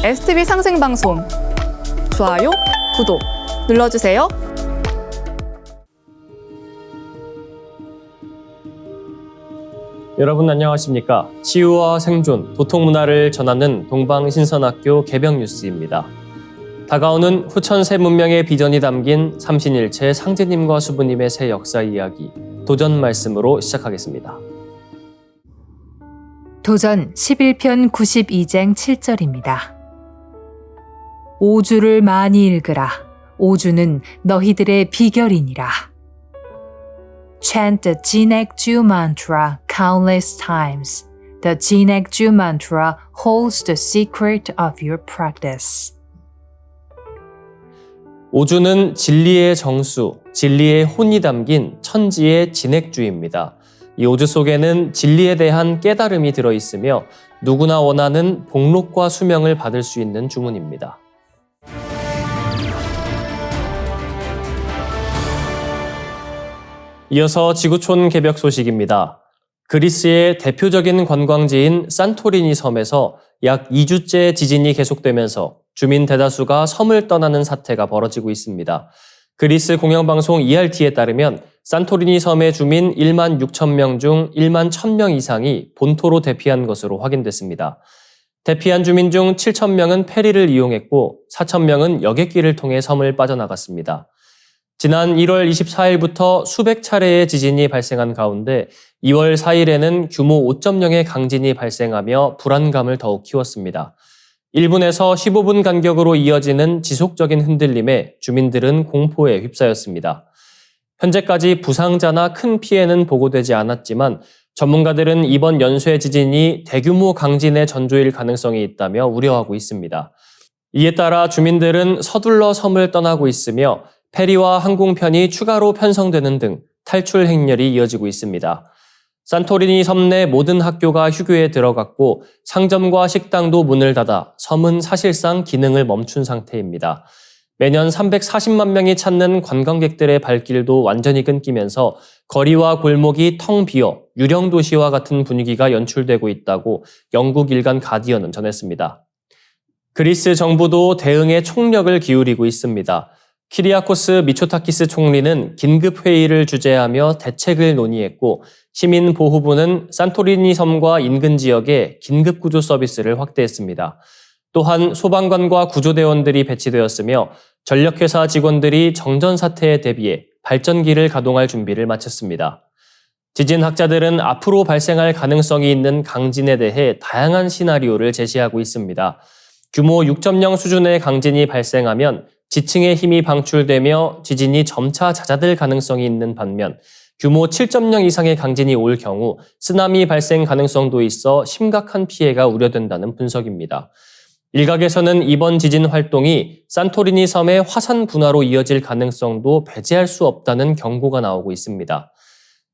STV 상생방송 좋아요, 구독 눌러주세요. 여러분 안녕하십니까? 치유와 생존, 도통문화를 전하는 동방신선학교 개병뉴스입니다. 다가오는 후천 새 문명의 비전이 담긴 삼신일체 상제님과 수부님의 새 역사 이야기, 도전 말씀으로 시작하겠습니다. 도전 11편 92장 7절입니다. 오주를 많이 읽으라. 오주는 너희들의 비결이니라. Chant the Jinekju mantra countless times. The Jinekju mantra holds the secret of your practice. 오주는 진리의 정수, 진리의 혼이 담긴 천지의 진액주입니다. 이 오주 속에는 진리에 대한 깨달음이 들어있으며 누구나 원하는 복록과 수명을 받을 수 있는 주문입니다. 이어서 지구촌 개벽 소식입니다. 그리스의 대표적인 관광지인 산토리니 섬에서 약 2주째 지진이 계속되면서 주민 대다수가 섬을 떠나는 사태가 벌어지고 있습니다. 그리스 공영방송 ERT에 따르면 산토리니 섬의 주민 1만 6천 명 중 1만 1천 명 이상이 본토로 대피한 것으로 확인됐습니다. 대피한 주민 중 7천 명은 페리를 이용했고 4천 명은 여객기를 통해 섬을 빠져나갔습니다. 지난 1월 24일부터 수백 차례의 지진이 발생한 가운데 2월 4일에는 규모 5.0의 강진이 발생하며 불안감을 더욱 키웠습니다. 1분에서 15분 간격으로 이어지는 지속적인 흔들림에 주민들은 공포에 휩싸였습니다. 현재까지 부상자나 큰 피해는 보고되지 않았지만 전문가들은 이번 연쇄 지진이 대규모 강진의 전조일 가능성이 있다며 우려하고 있습니다. 이에 따라 주민들은 서둘러 섬을 떠나고 있으며 페리와 항공편이 추가로 편성되는 등 탈출 행렬이 이어지고 있습니다. 산토리니 섬 내 모든 학교가 휴교에 들어갔고 상점과 식당도 문을 닫아 섬은 사실상 기능을 멈춘 상태입니다. 매년 340만 명이 찾는 관광객들의 발길도 완전히 끊기면서 거리와 골목이 텅 비어 유령 도시와 같은 분위기가 연출되고 있다고 영국 일간 가디언은 전했습니다. 그리스 정부도 대응에 총력을 기울이고 있습니다. 키리아코스 미초타키스 총리는 긴급 회의를 주재하며 대책을 논의했고 시민보호부는 산토리니 섬과 인근 지역에 긴급구조 서비스를 확대했습니다. 또한 소방관과 구조대원들이 배치되었으며 전력회사 직원들이 정전 사태에 대비해 발전기를 가동할 준비를 마쳤습니다. 지진학자들은 앞으로 발생할 가능성이 있는 강진에 대해 다양한 시나리오를 제시하고 있습니다. 규모 6.0 수준의 강진이 발생하면 지층의 힘이 방출되며 지진이 점차 잦아들 가능성이 있는 반면 규모 7.0 이상의 강진이 올 경우 쓰나미 발생 가능성도 있어 심각한 피해가 우려된다는 분석입니다. 일각에서는 이번 지진 활동이 산토리니 섬의 화산 분화로 이어질 가능성도 배제할 수 없다는 경고가 나오고 있습니다.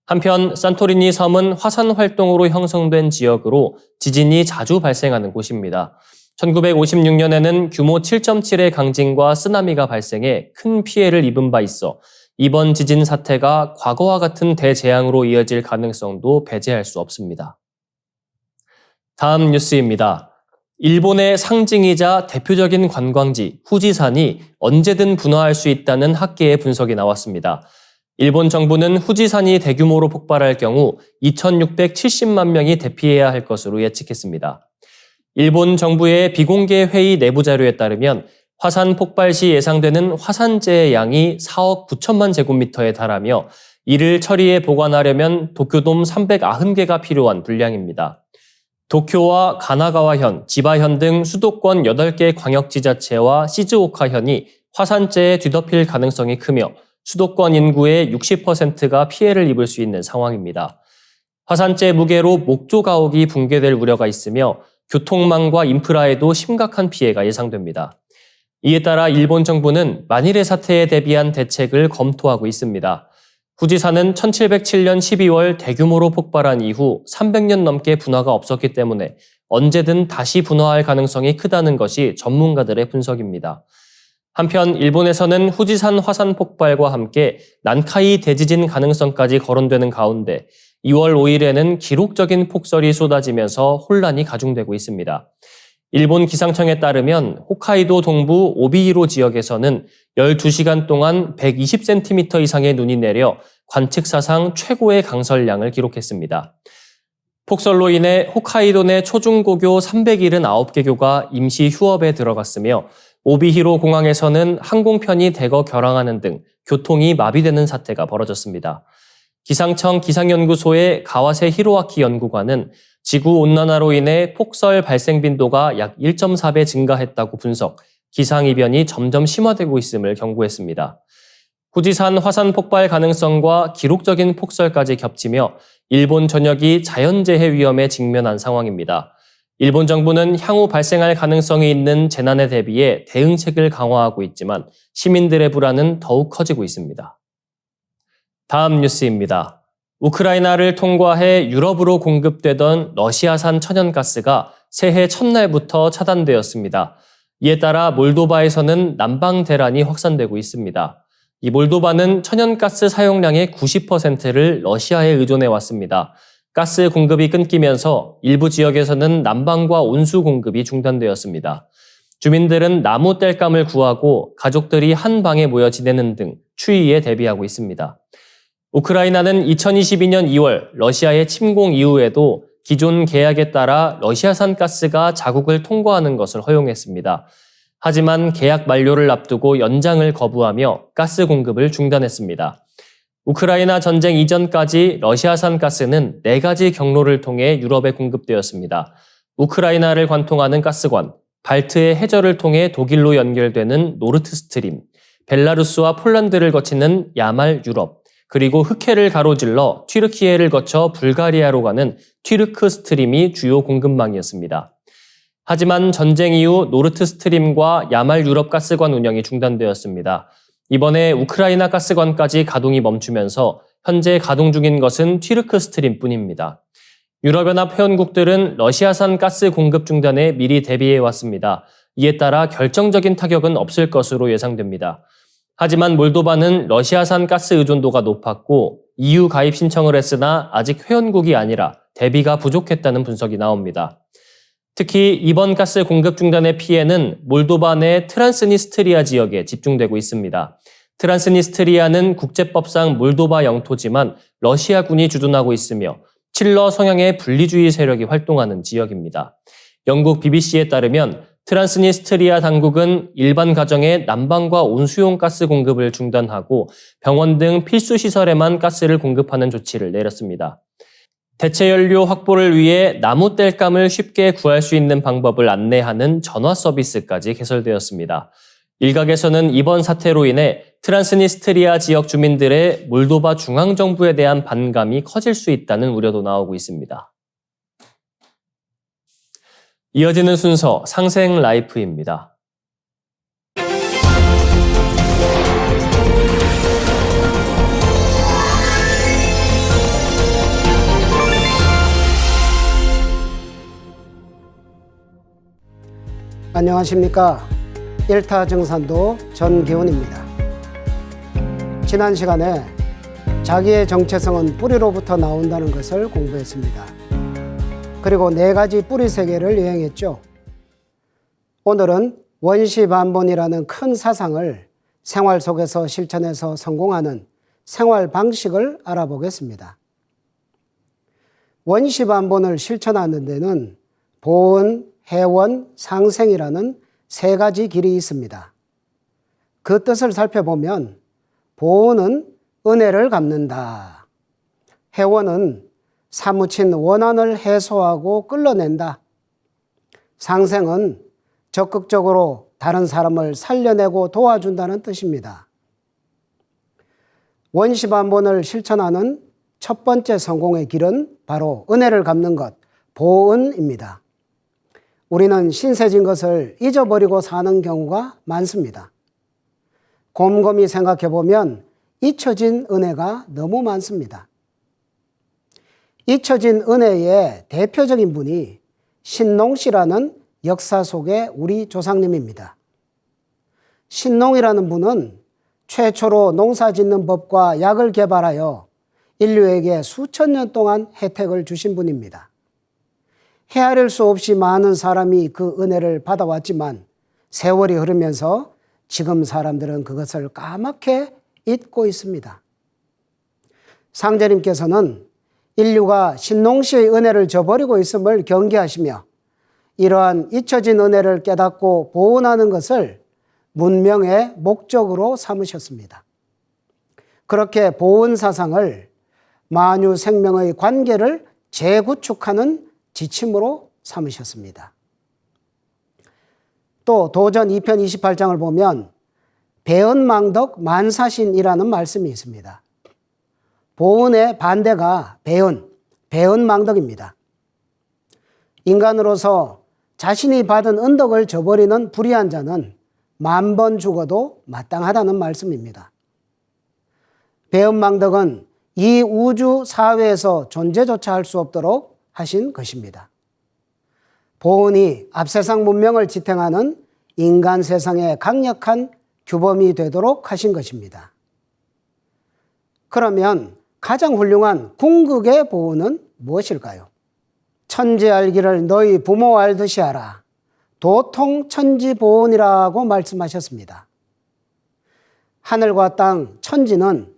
한편 산토리니 섬은 화산 활동으로 형성된 지역으로 지진이 자주 발생하는 곳입니다. 1956년에는 규모 7.7의 강진과 쓰나미가 발생해 큰 피해를 입은 바 있어 이번 지진 사태가 과거와 같은 대재앙으로 이어질 가능성도 배제할 수 없습니다. 다음 뉴스입니다. 일본의 상징이자 대표적인 관광지 후지산이 언제든 분화할 수 있다는 학계의 분석이 나왔습니다. 일본 정부는 후지산이 대규모로 폭발할 경우 2,670만 명이 대피해야 할 것으로 예측했습니다. 일본 정부의 비공개 회의 내부 자료에 따르면 화산 폭발 시 예상되는 화산재의 양이 4억 9천만 제곱미터에 달하며 이를 처리해 보관하려면 도쿄돔 390개가 필요한 분량입니다. 도쿄와 가나가와현, 지바현 등 수도권 8개 광역지자체와 시즈오카현이 화산재에 뒤덮일 가능성이 크며 수도권 인구의 60%가 피해를 입을 수 있는 상황입니다. 화산재 무게로 목조 가옥이 붕괴될 우려가 있으며 교통망과 인프라에도 심각한 피해가 예상됩니다. 이에 따라 일본 정부는 만일의 사태에 대비한 대책을 검토하고 있습니다. 후지산은 1707년 12월 대규모로 폭발한 이후 300년 넘게 분화가 없었기 때문에 언제든 다시 분화할 가능성이 크다는 것이 전문가들의 분석입니다. 한편 일본에서는 후지산 화산 폭발과 함께 난카이 대지진 가능성까지 거론되는 가운데 2월 5일에는 기록적인 폭설이 쏟아지면서 혼란이 가중되고 있습니다. 일본 기상청에 따르면 홋카이도 동부 오비히로 지역에서는 12시간 동안 120cm 이상의 눈이 내려 관측 사상 최고의 강설량을 기록했습니다. 폭설로 인해 홋카이도 내 초중고교 379개교가 임시 휴업에 들어갔으며 오비히로 공항에서는 항공편이 대거 결항하는 등 교통이 마비되는 사태가 벌어졌습니다. 기상청 기상연구소의 가와세 히로아키 연구관은 지구온난화로 인해 폭설 발생 빈도가 약 1.4배 증가했다고 분석, 기상이변이 점점 심화되고 있음을 경고했습니다. 후지산 화산 폭발 가능성과 기록적인 폭설까지 겹치며 일본 전역이 자연재해 위험에 직면한 상황입니다. 일본 정부는 향후 발생할 가능성이 있는 재난에 대비해 대응책을 강화하고 있지만 시민들의 불안은 더욱 커지고 있습니다. 다음 뉴스입니다. 우크라이나를 통과해 유럽으로 공급되던 러시아산 천연가스가 새해 첫날부터 차단되었습니다. 이에 따라 몰도바에서는 난방 대란이 확산되고 있습니다. 이 몰도바는 천연가스 사용량의 90%를 러시아에 의존해 왔습니다. 가스 공급이 끊기면서 일부 지역에서는 난방과 온수 공급이 중단되었습니다. 주민들은 나무 땔감을 구하고 가족들이 한 방에 모여 지내는 등 추위에 대비하고 있습니다. 우크라이나는 2022년 2월 러시아의 침공 이후에도 기존 계약에 따라 러시아산 가스가 자국을 통과하는 것을 허용했습니다. 하지만 계약 만료를 앞두고 연장을 거부하며 가스 공급을 중단했습니다. 우크라이나 전쟁 이전까지 러시아산 가스는 4가지 경로를 통해 유럽에 공급되었습니다. 우크라이나를 관통하는 가스관, 발트의 해저를 통해 독일로 연결되는 노르트스트림, 벨라루스와 폴란드를 거치는 야말 유럽, 그리고 흑해를 가로질러 튀르키예를 거쳐 불가리아로 가는 튀르크 스트림이 주요 공급망이었습니다. 하지만 전쟁 이후 노르트 스트림과 야말 유럽 가스관 운영이 중단되었습니다. 이번에 우크라이나 가스관까지 가동이 멈추면서 현재 가동 중인 것은 튀르크 스트림뿐입니다. 유럽연합 회원국들은 러시아산 가스 공급 중단에 미리 대비해 왔습니다. 이에 따라 결정적인 타격은 없을 것으로 예상됩니다. 하지만 몰도바는 러시아산 가스 의존도가 높았고 EU 가입 신청을 했으나 아직 회원국이 아니라 대비가 부족했다는 분석이 나옵니다. 특히 이번 가스 공급 중단의 피해는 몰도바 내 트란스니스트리아 지역에 집중되고 있습니다. 트란스니스트리아는 국제법상 몰도바 영토지만 러시아군이 주둔하고 있으며 칠러 성향의 분리주의 세력이 활동하는 지역입니다. 영국 BBC에 따르면 트란스니스트리아 당국은 일반 가정의 난방과 온수용 가스 공급을 중단하고 병원 등 필수 시설에만 가스를 공급하는 조치를 내렸습니다. 대체 연료 확보를 위해 나무 땔감을 쉽게 구할 수 있는 방법을 안내하는 전화 서비스까지 개설되었습니다. 일각에서는 이번 사태로 인해 트란스니스트리아 지역 주민들의 몰도바 중앙정부에 대한 반감이 커질 수 있다는 우려도 나오고 있습니다. 이어지는 순서 상생 라이프입니다. 안녕하십니까. 1타 정산도 전기훈입니다. 지난 시간에 자기의 정체성은 뿌리로부터 나온다는 것을 공부했습니다. 그리고 4가지 뿌리 세계를 여행했죠. 오늘은 원시반본이라는 큰 사상을 생활 속에서 실천해서 성공하는 생활 방식을 알아보겠습니다. 원시반본을 실천하는 데는 보은, 해원, 상생이라는 3가지 길이 있습니다. 그 뜻을 살펴보면 보은은 은혜를 갚는다. 해원은 사무친 원한을 해소하고 끌어낸다. 상생은 적극적으로 다른 사람을 살려내고 도와준다는 뜻입니다. 원시반본을 실천하는 첫 번째 성공의 길은 바로 은혜를 갚는 것, 보은입니다. 우리는 신세진 것을 잊어버리고 사는 경우가 많습니다. 곰곰이 생각해보면 잊혀진 은혜가 너무 많습니다. 잊혀진 은혜의 대표적인 분이 신농씨라는 역사 속의 우리 조상님입니다. 신농이라는 분은 최초로 농사 짓는 법과 약을 개발하여 인류에게 수천 년 동안 혜택을 주신 분입니다. 헤아릴 수 없이 많은 사람이 그 은혜를 받아왔지만 세월이 흐르면서 지금 사람들은 그것을 까맣게 잊고 있습니다. 상제님께서는 인류가 신농시의 은혜를 저버리고 있음을 경계하시며 이러한 잊혀진 은혜를 깨닫고 보존하는 것을 문명의 목적으로 삼으셨습니다. 그렇게 보온 사상을 만유 생명의 관계를 재구축하는 지침으로 삼으셨습니다. 또 도전 2편 28장을 보면 배은망덕 만사신이라는 말씀이 있습니다. 보은의 반대가 배은망덕입니다. 인간으로서 자신이 받은 은덕을 저버리는 불의한 자는 10,000번 죽어도 마땅하다는 말씀입니다. 배은망덕은 이 우주 사회에서 존재조차 할 수 없도록 하신 것입니다. 보은이 앞세상 문명을 지탱하는 인간 세상의 강력한 규범이 되도록 하신 것입니다. 그러면 가장 훌륭한 궁극의 보은은 무엇일까요? 천지 알기를 너희 부모 알듯이 하라. 도통천지보은이라고 말씀하셨습니다. 하늘과 땅, 천지는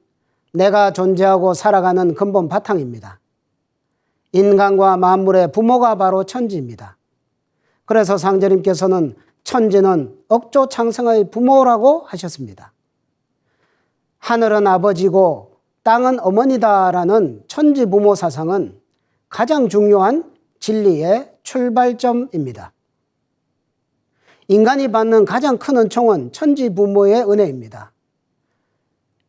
내가 존재하고 살아가는 근본 바탕입니다. 인간과 만물의 부모가 바로 천지입니다. 그래서 상제님께서는 천지는 억조 창성의 부모라고 하셨습니다. 하늘은 아버지고 땅은 어머니다라는 천지 부모 사상은 가장 중요한 진리의 출발점입니다. 인간이 받는 가장 큰 은총은 천지 부모의 은혜입니다.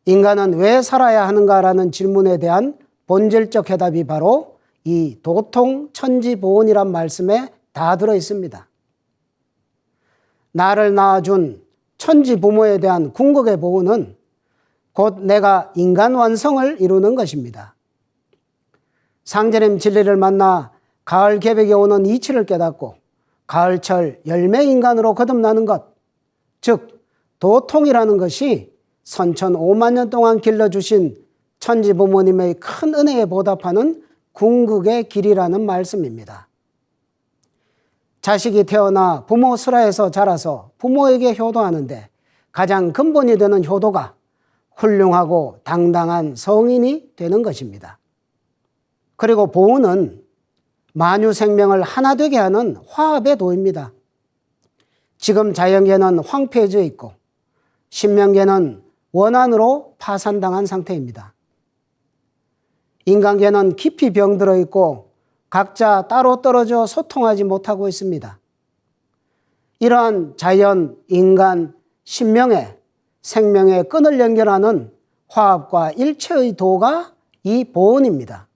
인간은 왜 살아야 하는가라는 질문에 대한 본질적 해답이 바로 이 도통천지보은이란 말씀에 다 들어 있습니다. 나를 낳아준 천지 부모에 대한 궁극의 보은은 곧 내가 인간 완성을 이루는 것입니다. 상제님 진리를 만나 가을 개백에 오는 이치를 깨닫고 가을철 열매 인간으로 거듭나는 것, 즉 도통이라는 것이 선천 5만 년 동안 길러주신 천지 부모님의 큰 은혜에 보답하는 궁극의 길이라는 말씀입니다. 자식이 태어나 부모 슬하에서 자라서 부모에게 효도하는데 가장 근본이 되는 효도가 훌륭하고 당당한 성인이 되는 것입니다. 그리고 보은은 만유 생명을 하나 되게 하는 화합의 도입니다. 지금 자연계는 황폐해져 있고 신명계는 원한으로 파산당한 상태입니다. 인간계는 깊이 병들어 있고 각자 따로 떨어져 소통하지 못하고 있습니다. 이러한 자연, 인간, 신명의 생명의 끈을 연결하는 화합과 일체의 도가 이 보은입니다.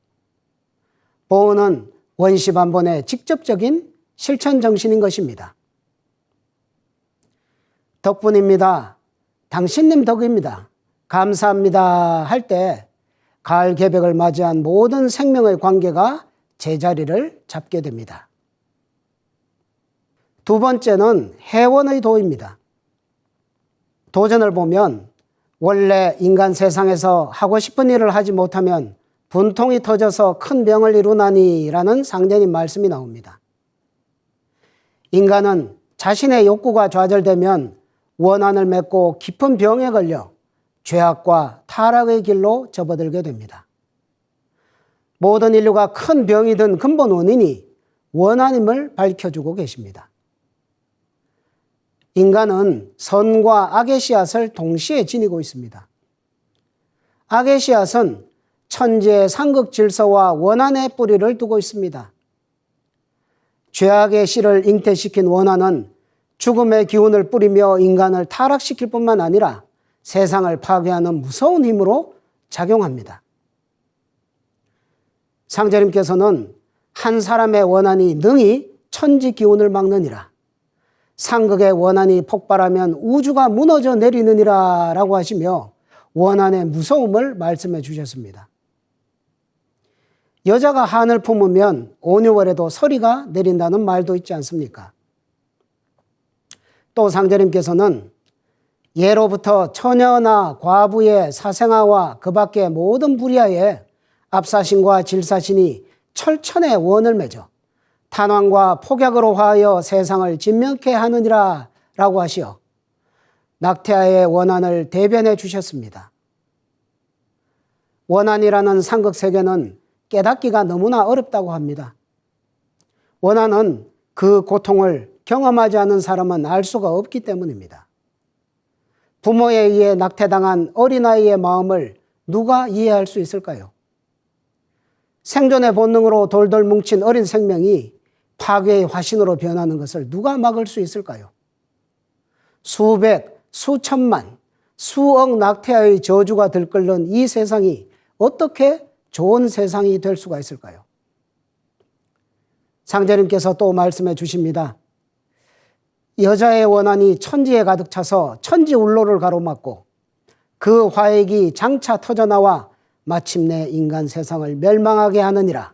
보은은 원시반본의 직접적인 실천 정신인 것입니다. 덕분입니다. 당신님 덕입니다. 감사합니다. 할 때 가을 개백을 맞이한 모든 생명의 관계가 제자리를 잡게 됩니다. 두 번째는 해원의 도입니다. 도전을 보면 원래 인간 세상에서 하고 싶은 일을 하지 못하면 분통이 터져서 큰 병을 이루나니 라는 상제님 말씀이 나옵니다. 인간은 자신의 욕구가 좌절되면 원한을 맺고 깊은 병에 걸려 죄악과 타락의 길로 접어들게 됩니다. 모든 인류가 큰 병이 든 근본 원인이 원한임을 밝혀주고 계십니다. 인간은 선과 악의 씨앗을 동시에 지니고 있습니다. 악의 씨앗은 천지의 상극 질서와 원한의 뿌리를 두고 있습니다. 죄악의 씨를 잉태시킨 원한은 죽음의 기운을 뿌리며 인간을 타락시킬 뿐만 아니라 세상을 파괴하는 무서운 힘으로 작용합니다. 상제님께서는 한 사람의 원한이 능히 천지 기운을 막느니라, 상극의 원한이 폭발하면 우주가 무너져 내리느니라 라고 하시며 원한의 무서움을 말씀해 주셨습니다. 여자가 한을 품으면 5,6월에도 서리가 내린다는 말도 있지 않습니까? 또 상제님께서는 예로부터 처녀나 과부의 사생아와 그 밖의 모든 불야에 압사신과 질사신이 철천의 원을 맺어 탄환과 폭약으로 화하여 세상을 진명케 하느니라 라고 하시어 낙태아의 원한을 대변해 주셨습니다. 원한이라는 상극 세계는 깨닫기가 너무나 어렵다고 합니다. 원한은 그 고통을 경험하지 않은 사람은 알 수가 없기 때문입니다. 부모에 의해 낙태당한 어린아이의 마음을 누가 이해할 수 있을까요? 생존의 본능으로 돌돌 뭉친 어린 생명이 파괴의 화신으로 변하는 것을 누가 막을 수 있을까요? 수백, 수천만, 수억 낙태아의 저주가 들끓는 이 세상이 어떻게 좋은 세상이 될 수가 있을까요? 상제님께서 또 말씀해 주십니다. 여자의 원한이 천지에 가득 차서 천지울로를 가로막고 그 화액이 장차 터져나와 마침내 인간 세상을 멸망하게 하느니라.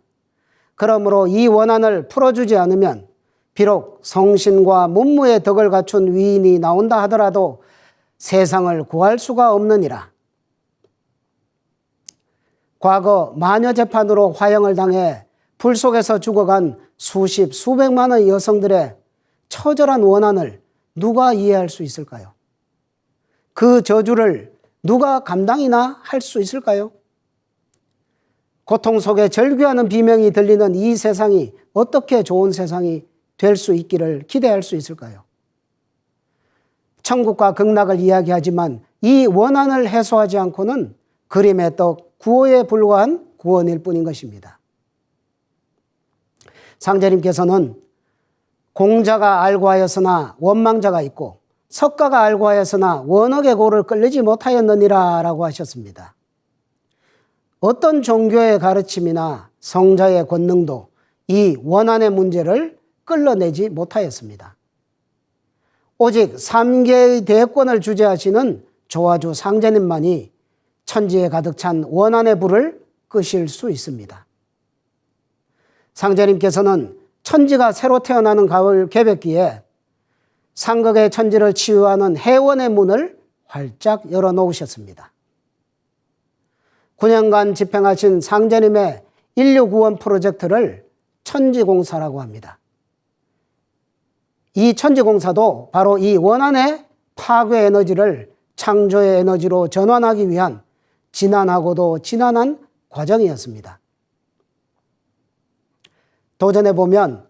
그러므로 이 원한을 풀어주지 않으면 비록 성신과 문무의 덕을 갖춘 위인이 나온다 하더라도 세상을 구할 수가 없느니라. 과거 마녀재판으로 화형을 당해 불 속에서 죽어간 수십, 수백만의 여성들의 처절한 원한을 누가 이해할 수 있을까요? 그 저주를 누가 감당이나 할 수 있을까요? 고통 속에 절규하는 비명이 들리는 이 세상이 어떻게 좋은 세상이 될 수 있기를 기대할 수 있을까요? 천국과 극락을 이야기하지만 이 원한을 해소하지 않고는 그림의 떡 구호에 불과한 구원일 뿐인 것입니다. 상제님께서는 공자가 알고 하였으나 원망자가 있고 석가가 알고 하였으나 원억의 고를 끌리지 못하였느니라 라고 하셨습니다. 어떤 종교의 가르침이나 성자의 권능도 이 원한의 문제를 끌어내지 못하였습니다. 오직 3계의 대권을 주재하시는 조화주 상제님만이 천지에 가득 찬 원한의 불을 끄실 수 있습니다. 상제님께서는 천지가 새로 태어나는 가을 개벽기에 상극의 천지를 치유하는 해원의 문을 활짝 열어놓으셨습니다. 9년간 집행하신 상제님의 인류구원 프로젝트를 천지공사라고 합니다. 이 천지공사도 바로 이 원한의 파괴 에너지를 창조의 에너지로 전환하기 위한 지난하고도 지난한 과정이었습니다. 도전해보면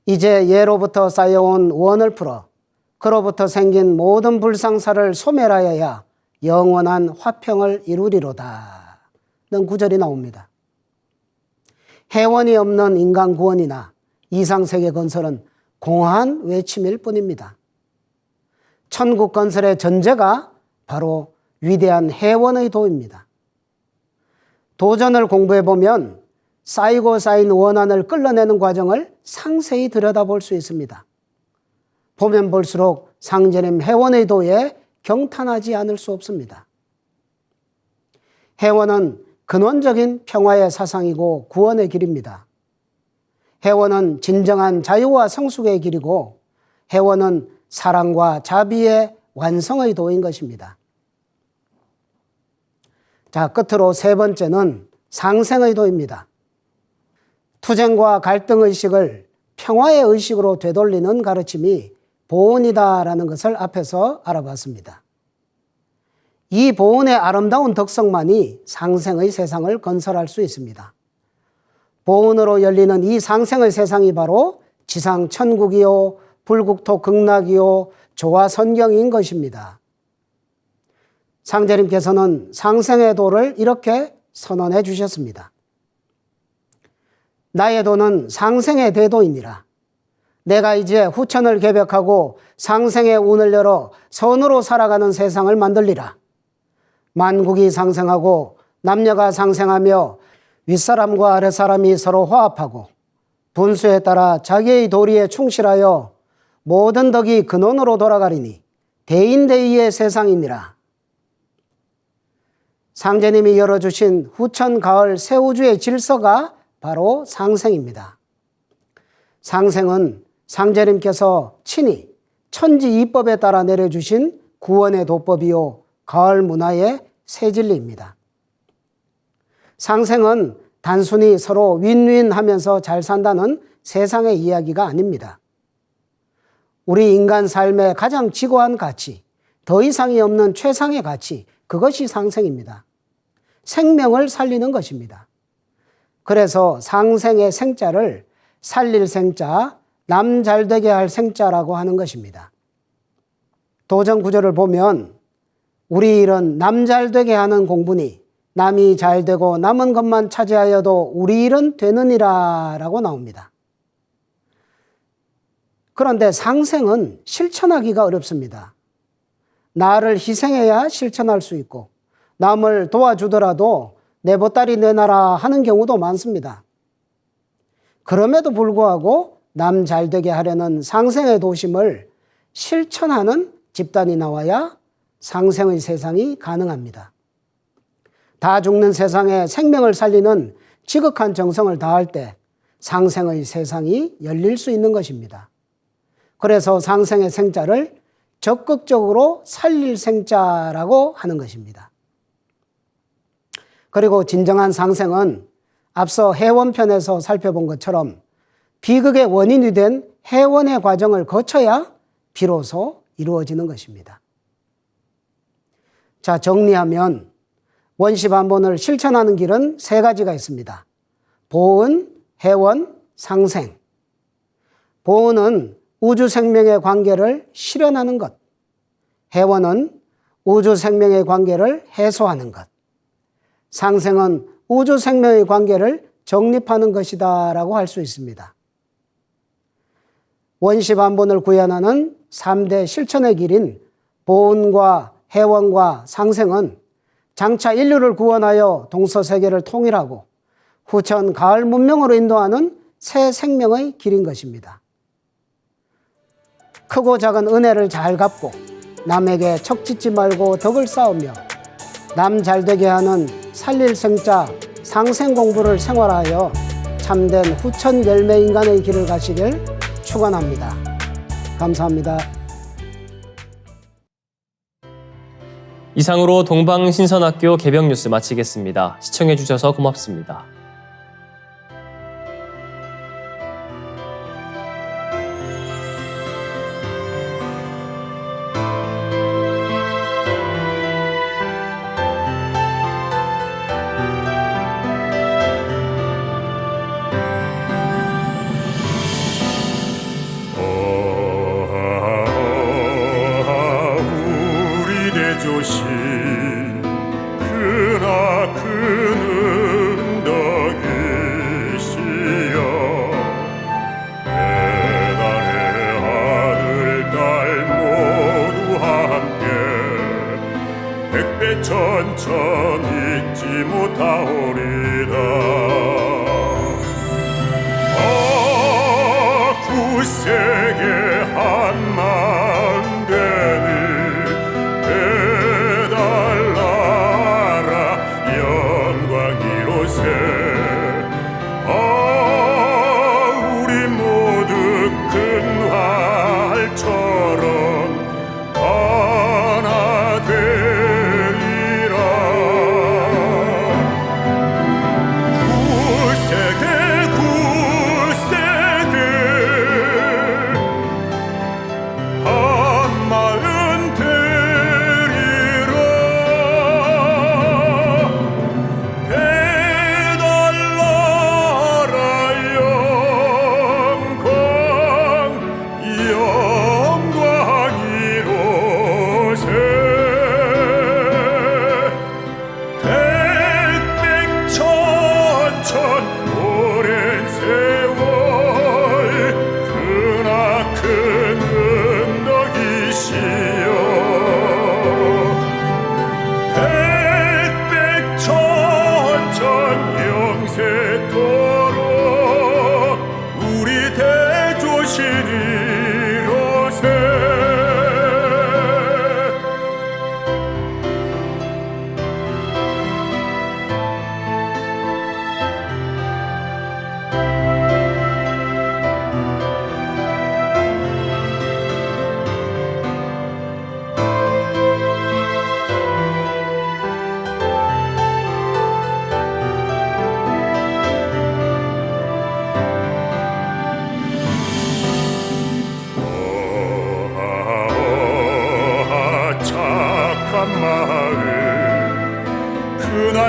이제 예로부터 쌓여온 원을 풀어 그로부터 생긴 모든 불상사를 소멸하여야 영원한 화평을 이루리로다 는 구절이 나옵니다. 해원이 없는 인간 구원이나 이상세계 건설은 공허한 외침일 뿐입니다. 천국 건설의 전제가 바로 위대한 해원의 도입니다. 도전을 공부해보면 쌓이고 쌓인 원한을 끌어내는 과정을 상세히 들여다볼 수 있습니다. 보면 볼수록 상제님 해원의 도에 경탄하지 않을 수 없습니다. 해원은 근원적인 평화의 사상이고 구원의 길입니다. 해원은 진정한 자유와 성숙의 길이고 해원은 사랑과 자비의 완성의 도인 것입니다. 자, 끝으로 세 번째는 상생의 도입니다. 투쟁과 갈등의식을 평화의 의식으로 되돌리는 가르침이 보온이다라는 것을 앞에서 알아봤습니다. 이 보온의 아름다운 덕성만이 상생의 세상을 건설할 수 있습니다. 보온으로 열리는 이 상생의 세상이 바로 지상 천국이요 불국토 극락이요 조화선경인 것입니다. 상제님께서는 상생의 도를 이렇게 선언해 주셨습니다. 나의 도는 상생의 대도이니라. 내가 이제 후천을 개벽하고 상생의 운을 열어 선으로 살아가는 세상을 만들리라. 만국이 상생하고 남녀가 상생하며 윗사람과 아랫사람이 서로 화합하고 분수에 따라 자기의 도리에 충실하여 모든 덕이 근원으로 돌아가리니 대인대의의 세상이니라. 상제님이 열어주신 후천 가을 새우주의 질서가 바로 상생입니다. 상생은 상제님께서 친히 천지 이법에 따라 내려주신 구원의 도법이요 가을 문화의 새진리입니다. 상생은 단순히 서로 윈윈하면서 잘 산다는 세상의 이야기가 아닙니다. 우리 인간 삶의 가장 지고한 가치, 더 이상이 없는 최상의 가치, 그것이 상생입니다. 생명을 살리는 것입니다. 그래서 상생의 생자를 살릴 생자, 남 잘되게 할 생자라고 하는 것입니다. 도전 구절을 보면 우리 일은 남 잘되게 하는 공부니 남이 잘되고 남은 것만 차지하여도 우리 일은 되느니라 라고 나옵니다. 그런데 상생은 실천하기가 어렵습니다. 나를 희생해야 실천할 수 있고 남을 도와주더라도 내 보따리 내놔라 하는 경우도 많습니다. 그럼에도 불구하고 남 잘되게 하려는 상생의 도심을 실천하는 집단이 나와야 상생의 세상이 가능합니다. 다 죽는 세상에 생명을 살리는 지극한 정성을 다할 때 상생의 세상이 열릴 수 있는 것입니다. 그래서 상생의 생자를 적극적으로 살릴 생자라고 하는 것입니다. 그리고 진정한 상생은 앞서 해원편에서 살펴본 것처럼 비극의 원인이 된 해원의 과정을 거쳐야 비로소 이루어지는 것입니다. 자, 정리하면 원시반본을 실천하는 길은 세 가지가 있습니다. 보은, 해원, 상생. 보은은 우주 생명의 관계를 실현하는 것. 해원은 우주 생명의 관계를 해소하는 것. 상생은 우주 생명의 관계를 정립하는 것이다 라고 할 수 있습니다. 원시반본을 구현하는 3대 실천의 길인 보은과 해원과 상생은 장차 인류를 구원하여 동서세계를 통일하고 후천 가을 문명으로 인도하는 새 생명의 길인 것입니다. 크고 작은 은혜를 잘 갚고 남에게 척짓지 말고 덕을 쌓으며 남 잘되게 하는 살릴 생자 상생 공부를 생활하여 참된 후천 열매 인간의 길을 가시길 축원합니다. 감사합니다. 이상으로 동방신선학교 개벽 뉴스 마치겠습니다. 시청해 주셔서 고맙습니다. 천천 잊지 못하오리다. 구세계 한마음 되니 배달나라 영광 이로새. 우리 모두 큰 활처럼 하나 되리라. 구세계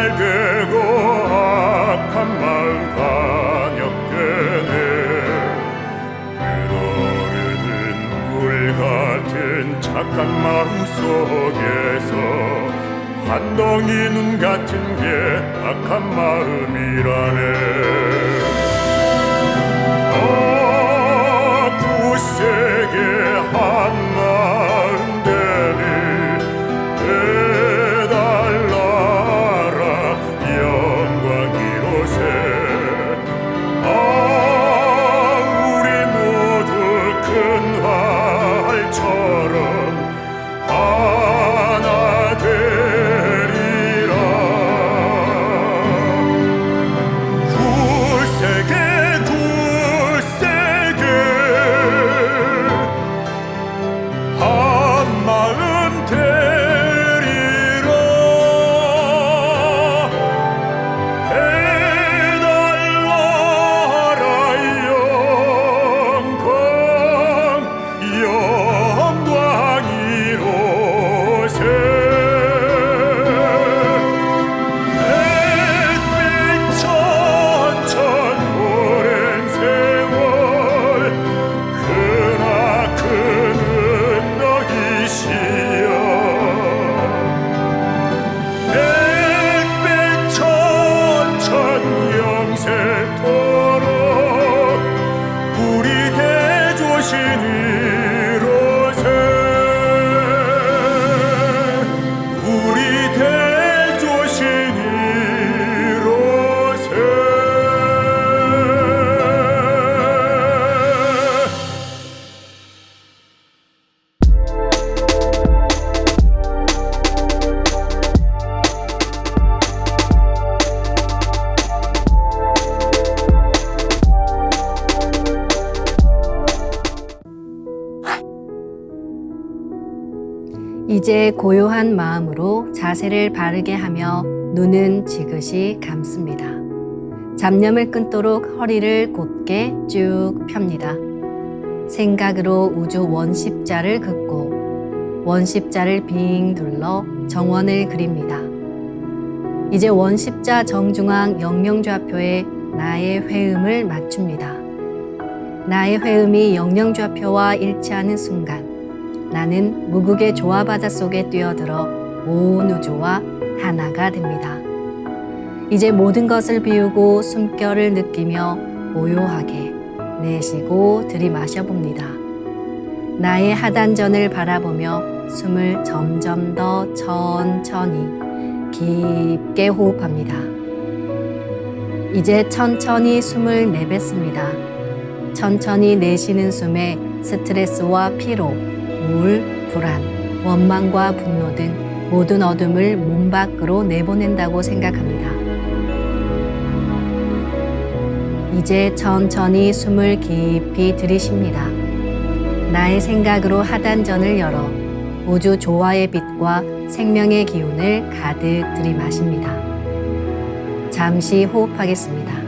잘되고 악한 마음 강력되네. 그러려는 물 같은 착한 마음 속에서 한 덩이 눈 같은 게 악한 마음이라네. 굳세게 한 마음 되니 해달라라 영광 이로새. 우리 모두 큰 활처럼 하나 되리라. 굳세게 한 마음 되리라. 해달라라 영광 이로새. 햇빛 천천 오랜 세월 크나큰 너희시여. 햇빛 천천 영세토록 우리 대조신 이로새. 우리 대조신 이로새. 이제 고요한 마음으로 자세를 바르게 하며 눈은 지그시 감습니다. 잡념을 끊도록 허리를 곧게 쭉 펴니다. 생각으로 우주 원십자를 긋고 원십자를 빙 둘러 정원을 그립니다. 이제 원십자 정중앙 영영좌표에 나의 회음을 맞춥니다. 나의 회음이 영영좌표와 일치하는 순간 나는 무국의 조화바다 속에 뛰어들어 온 우주와 하나가 됩니다. 이제 모든 것을 비우고 숨결을 느끼며 고요하게 내쉬고 들이마셔 봅니다. 나의 하단전을 바라보며 숨을 점점 더 천천히 깊게 호흡합니다. 이제 천천히 숨을 내뱉습니다. 천천히 내쉬는 숨에 스트레스와 피로, 우울, 불안, 원망과 분노 등 모든 어둠을 몸 밖으로 내보낸다고 생각합니다. 이제 천천히 숨을 깊이 들이쉽니다. 나의 생각으로 하단전을 열어 우주 조화의 빛과 생명의 기운을 가득 들이마십니다. 잠시 호흡하겠습니다.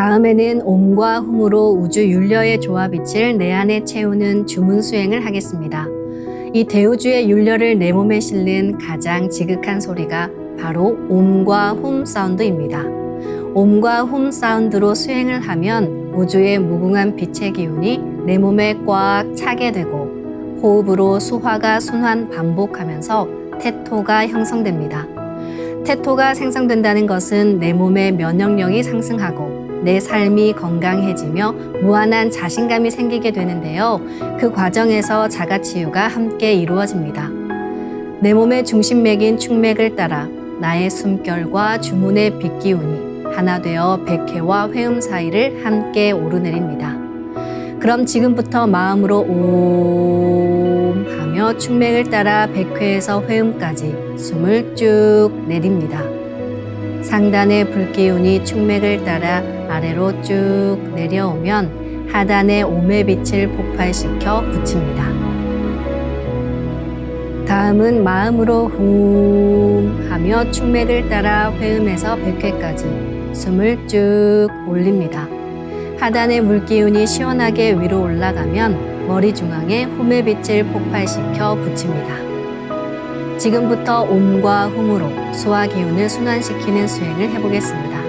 다음에는 옴과 훔으로 우주 윤려의 조화빛을 내 안에 채우는 주문 수행을 하겠습니다. 이 대우주의 윤려를 내 몸에 실는 가장 지극한 소리가 바로 옴과 훔 사운드입니다. 옴과 훔 사운드로 수행을 하면 우주의 무궁한 빛의 기운이 내 몸에 꽉 차게 되고 호흡으로 수화가 순환 반복하면서 태토가 형성됩니다. 태토가 생성된다는 것은 내 몸의 면역력이 상승하고 내 삶이 건강해지며 무한한 자신감이 생기게 되는데요. 그 과정에서 자가치유가 함께 이루어집니다. 내 몸의 중심맥인 축맥을 따라 나의 숨결과 주문의 빛기운이 하나 되어 백회와 회음 사이를 함께 오르내립니다. 그럼 지금부터 마음으로 옴 하며 축맥을 따라 백회에서 회음까지 숨을 쭉 내립니다. 상단의 불기운이 축맥을 따라 아래로 쭉 내려오면 하단의 옴의 빛을 폭발시켜 붙입니다. 다음은 마음으로 훔 하며 축맥을 따라 회음에서 백회까지 숨을 쭉 올립니다. 하단의 물기운이 시원하게 위로 올라가면 머리 중앙에 훔의 빛을 폭발시켜 붙입니다. 지금부터 옴과 훔으로 소화 기운을 순환시키는 수행을 해보겠습니다.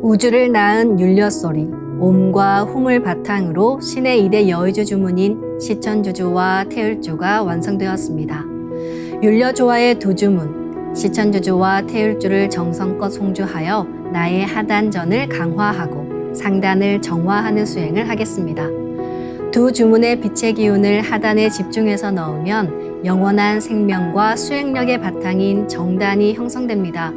우주를 낳은 율려소리, 옴과 hum을 바탕으로 신의 2대 여의주 주문인 시천주주와 태율주가 완성되었습니다. 율려조화의 두 주문, 시천주주와 태율주를 정성껏 송주하여 나의 하단전을 강화하고 상단을 정화하는 수행을 하겠습니다. 두 주문의 빛의 기운을 하단에 집중해서 넣으면 영원한 생명과 수행력의 바탕인 정단이 형성됩니다.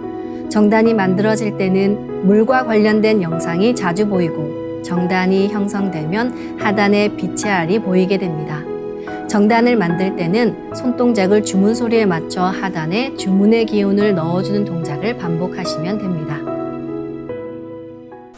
정단이 만들어질 때는 물과 관련된 영상이 자주 보이고 정단이 형성되면 하단에 빛의 알이 보이게 됩니다. 정단을 만들 때는 손동작을 주문 소리에 맞춰 하단에 주문의 기운을 넣어주는 동작을 반복하시면 됩니다.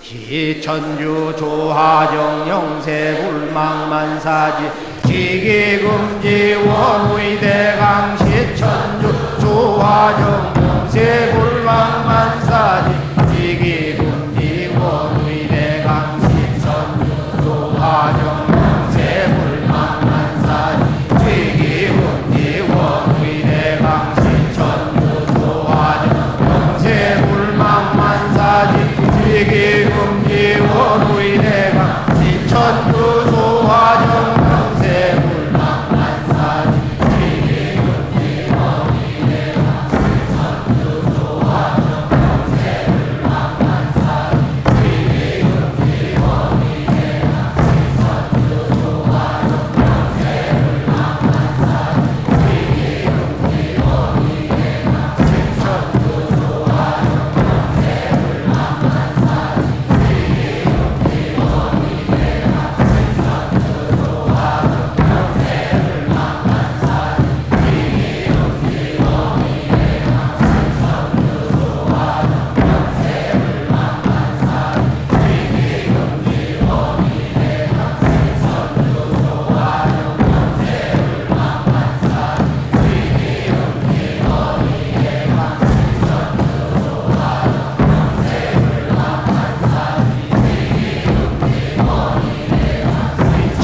시천주 조화정 영세불망만사지 지기금지 원의대강 시천주 조화정 영세불망만사지 지기금지 원의대강 시천주 조화정 영세불망만사지 지기금지 원의대강 시천주 조화정 영세불망만사지 지기금지 원의대강 시천주 조화정 영세불망만사지 지기금지 원의대강 시천주 조화정 영세불망만사지 지기금지 원의대강 시천주 조화정 영세불망만사지 지기금지 원의대강 시천주 조화정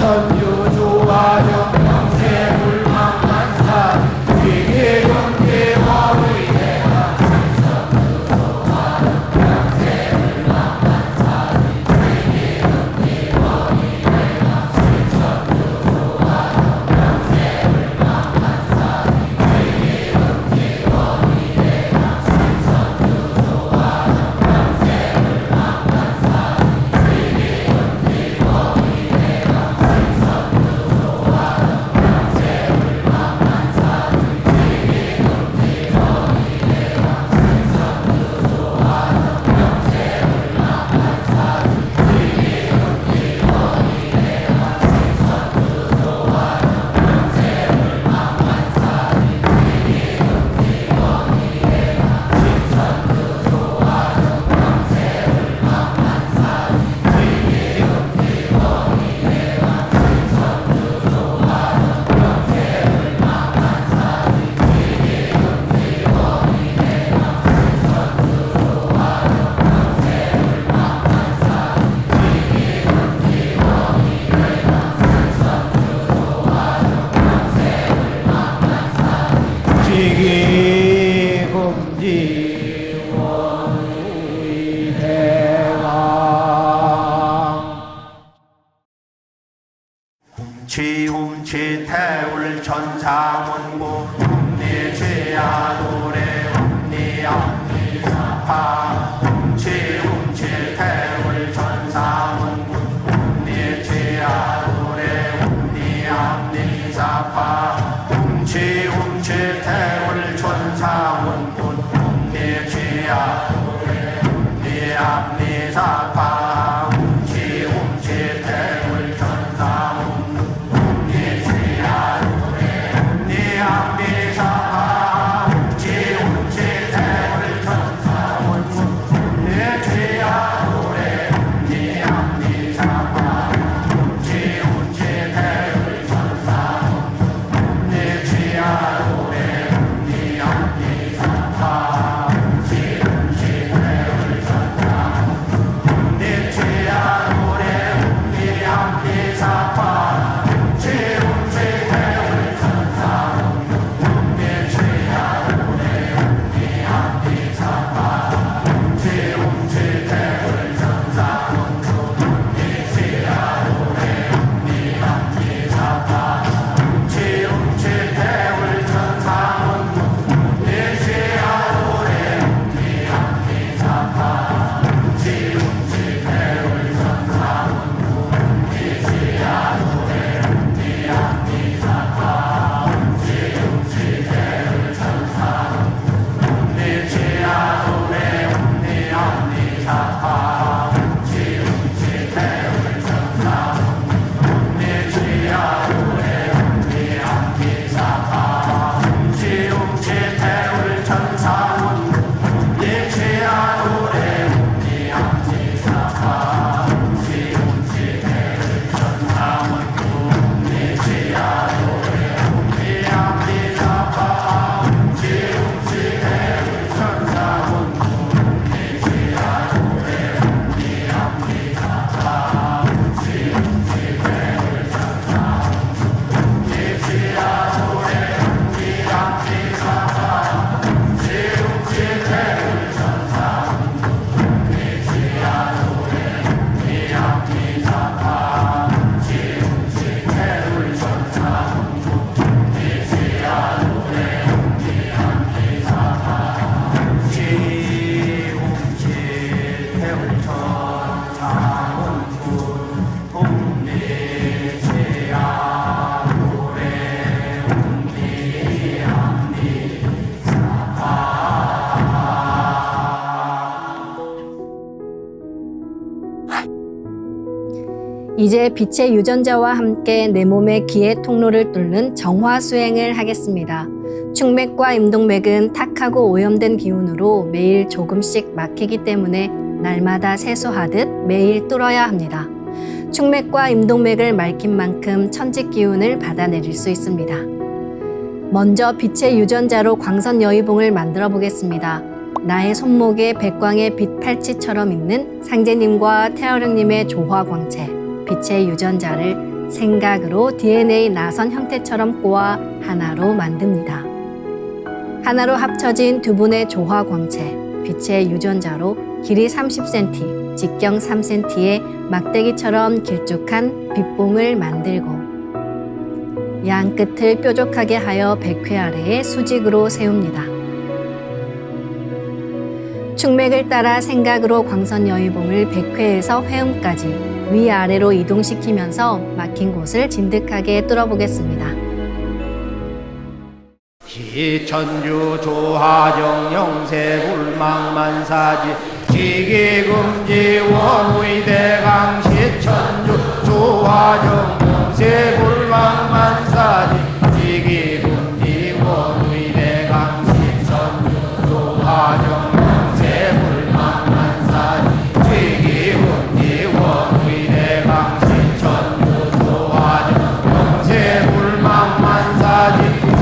천주 조화정 영세불망만사지 지기금지 원의대강 시천주 조화정 영세불망만사지 지기금지 원의대강 시천주 조화정 영세불망만사지 지기금지 원의대강 시천주 조화정 영세불망만사지 지기금지 원의대강 지기금지 원의대강 훔치 태울 천상원고 훔니 죄야 노래 훔니 앞니사파 훔치 태울 천상원고 훔니 죄야 노래 훔니 앞니사파 훔치 태울 천상원고 훔니 죄야 노래 훔니 앞니사파 훔치 태울 천상원고 니 이제 빛의 유전자와 함께 내 몸의 기의 통로를 뚫는 정화 수행을 하겠습니다. 충맥과 임동맥은 탁하고 오염된 기운으로 매일 조금씩 막히기 때문에 날마다 세수하듯 매일 뚫어야 합니다. 충맥과 임동맥을 맑힌 만큼 천직 기운을 받아내릴 수 있습니다. 먼저 빛의 유전자로 광선 여의봉을 만들어 보겠습니다. 나의 손목에 백광의 빛 팔찌처럼 있는 상제님과 태어령님의 조화광채, 빛의 유전자를 생각으로 DNA 나선 형태처럼 꼬아 하나로 만듭니다. 하나로 합쳐진 두 분의 조화광채, 빛의 유전자로 길이 30cm, 직경 3cm의 막대기처럼 길쭉한 빛봉을 만들고 양 끝을 뾰족하게 하여 백회 아래에 수직으로 세웁니다. 충맥을 따라 생각으로 광선 여의봉을 백회에서 회음까지 위아래로 이동시키면서 막힌 곳을 진득하게 뚫어보겠습니다. 기천주 조하정 영세 불망만사지 지기금지 원의대강 시천주 조하정 영세 불망만사지 지기금지 원의대강 시천주 조하정 영세 불망만사지 지기금지 원의대강 시천주 조하정 영세 불망만사지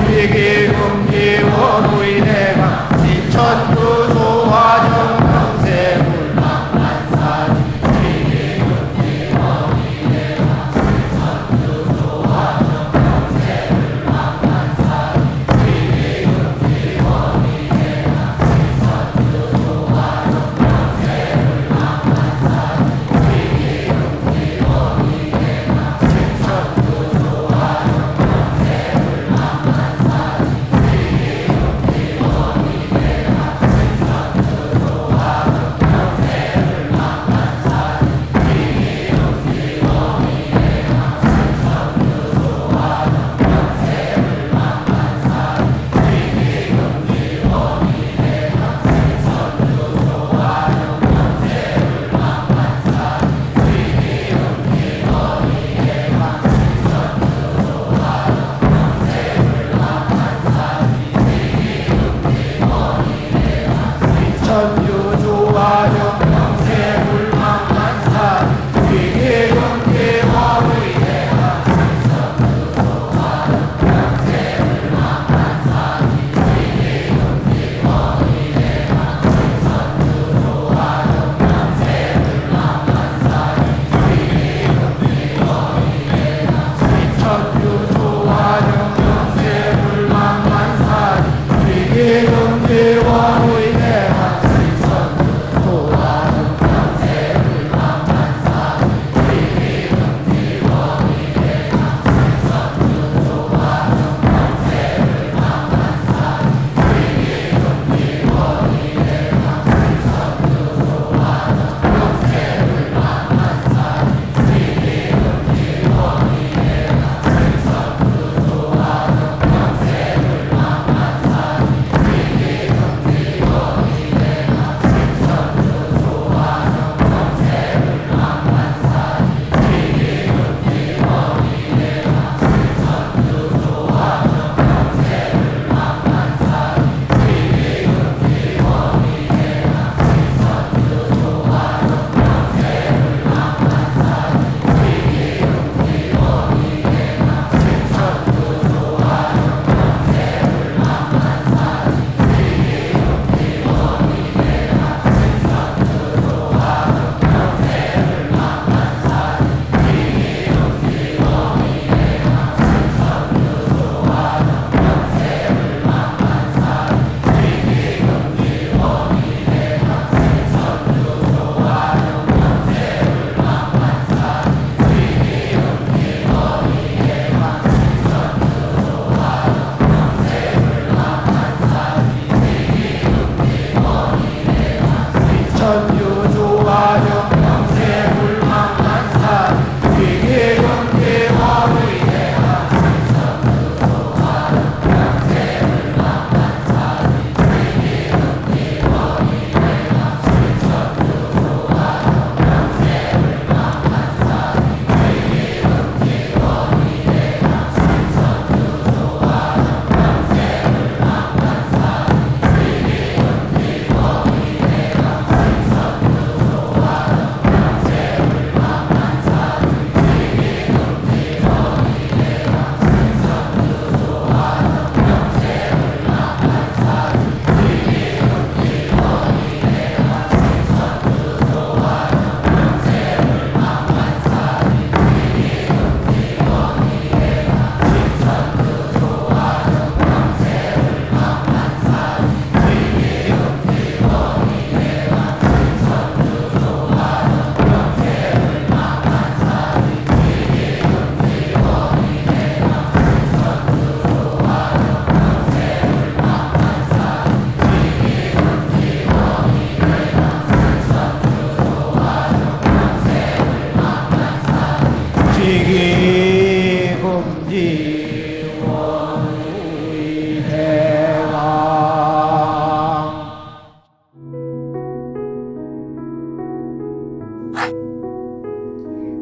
지기금지 원의대강 시천주 조하정 영세 불망만사지 지기금지 원의대강 시천주 조하정 영세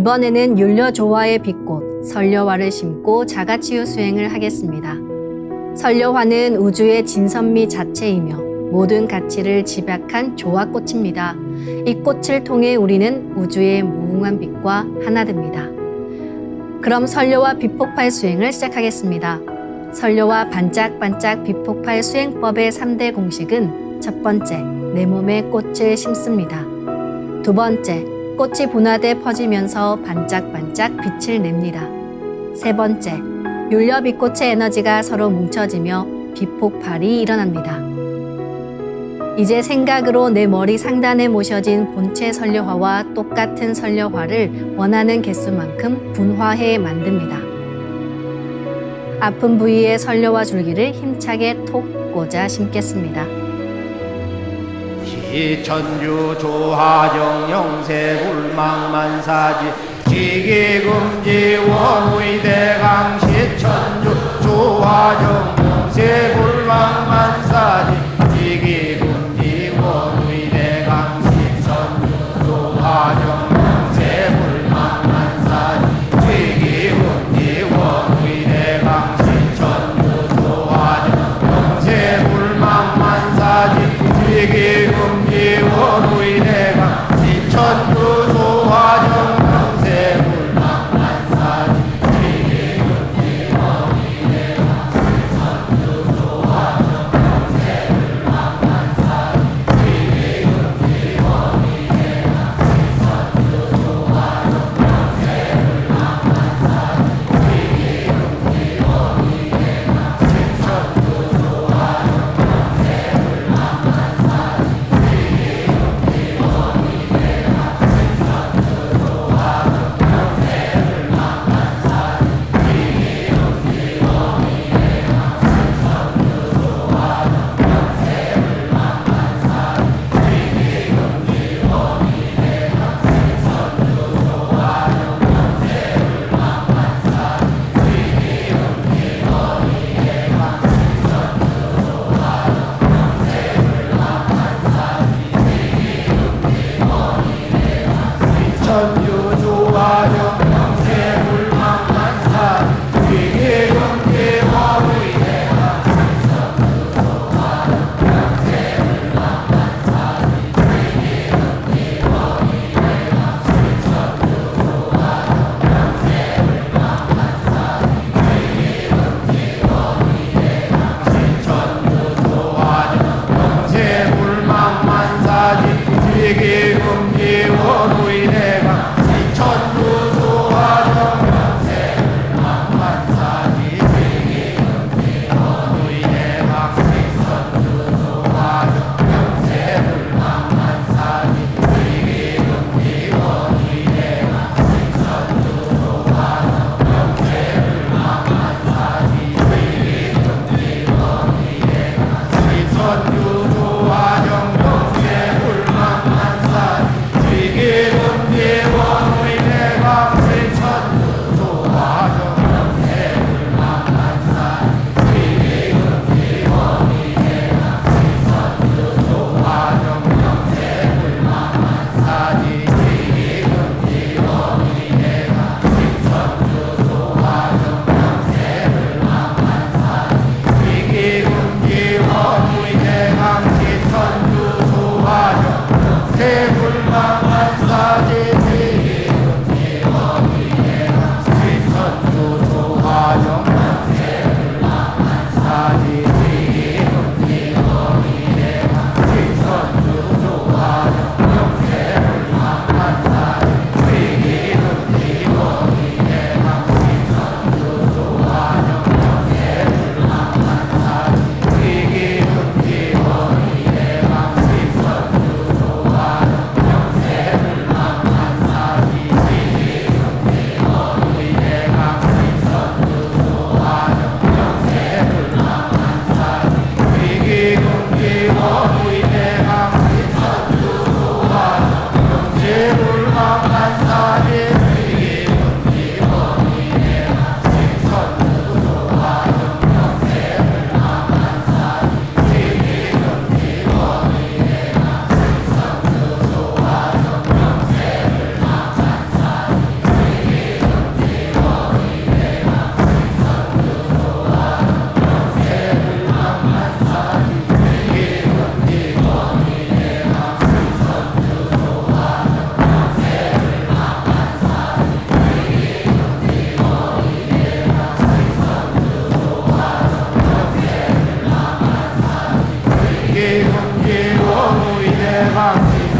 이번에는 율려조화의 빛꽃 설려화를 심고 자가치유 수행을 하겠습니다. 설려화는 우주의 진선미 자체이며 모든 가치를 집약한 조화꽃입니다. 이 꽃을 통해 우리는 우주의 무궁한 빛과 하나 됩니다. 그럼 설려화 빛폭발 수행을 시작하겠습니다. 설려화 반짝반짝 빛폭발 수행법의 3대 공식은 첫 번째, 내 몸에 꽃을 심습니다. 두 번째, 꽃이 분화돼 퍼지면서 반짝반짝 빛을 냅니다. 세 번째, 율려 빛꽃의 에너지가 서로 뭉쳐지며 빛폭발이 일어납니다. 이제 생각으로 내 머리 상단에 모셔진 본체 설려화와 똑같은 설려화를 원하는 개수만큼 분화해 만듭니다. 아픈 부위에 설려화 줄기를 힘차게 톡 꽂아 심겠습니다. 시천주 조화정 영세불망만사지 지기금지 원의대강 시천주 조화정 영세불망만사지 지기금지 원의대강 시천주 조화정 영세불망만사지 지기금지 원의대강 시천주 조화정 영세불망만사지 지기금지 원의대강 시천주 조화정 영세불망만사지 지기금지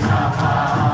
사